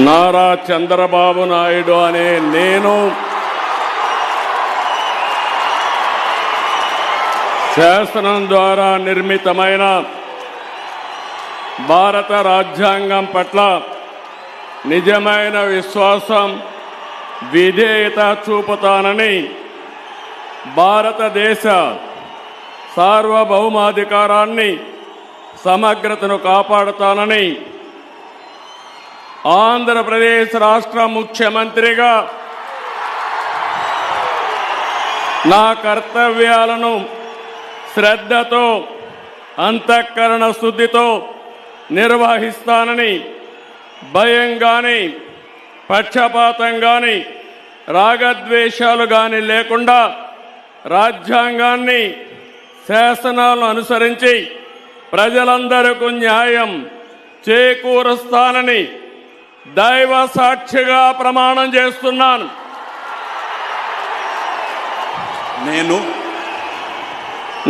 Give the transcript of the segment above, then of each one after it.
నారా చంద్రబాబు నాయుడు అనే నేను శాసనం ద్వారా నిర్మితమైన భారత రాజ్యాంగం పట్ల నిజమైన విశ్వాసం, విధేయత చూపుతానని, భారతదేశ సార్వభౌమాధికారాన్ని, సమగ్రతను కాపాడుతానని ఆంధ్రప్రదేశ్ రాష్ట్ర ముఖ్యమంత్రిగా నా కర్తవ్యాలను శ్రద్ధతో, అంతఃకరణ శుద్ధితో నిర్వహిస్తానని, భయం గాని, పక్షపాతం గాని, రాగద్వేషాలు గాని లేకుండా రాజ్యాంగాన్ని, శాసనాలను అనుసరించి ప్రజలందరికీ న్యాయం చేకూరుస్తానని దైవ సాక్షిగా ప్రమాణం చేస్తున్నాను. నేను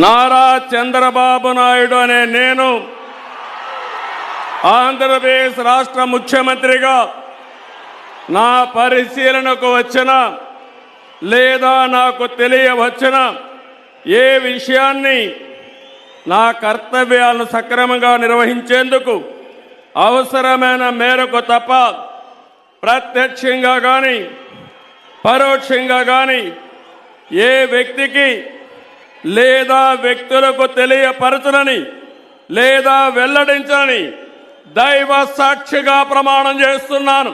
నారా చంద్రబాబు నాయుడు అనే నేను ఆంధ్రప్రదేశ్ రాష్ట్ర ముఖ్యమంత్రిగా నా పరిశీలనకు వచ్చిన లేదా నాకు తెలియవచ్చిన ఏ విషయాన్ని నా కర్తవ్యాలను సక్రమంగా నిర్వహించేందుకు అవసరమైన మేరకు తప్ప ప్రత్యక్షంగా కానీ పరోక్షంగా కానీ ఏ వ్యక్తికి లేదా వ్యక్తులకు తెలియపరచనని లేదా వెల్లడించని దైవ సాక్షిగా ప్రమాణం చేస్తున్నాను.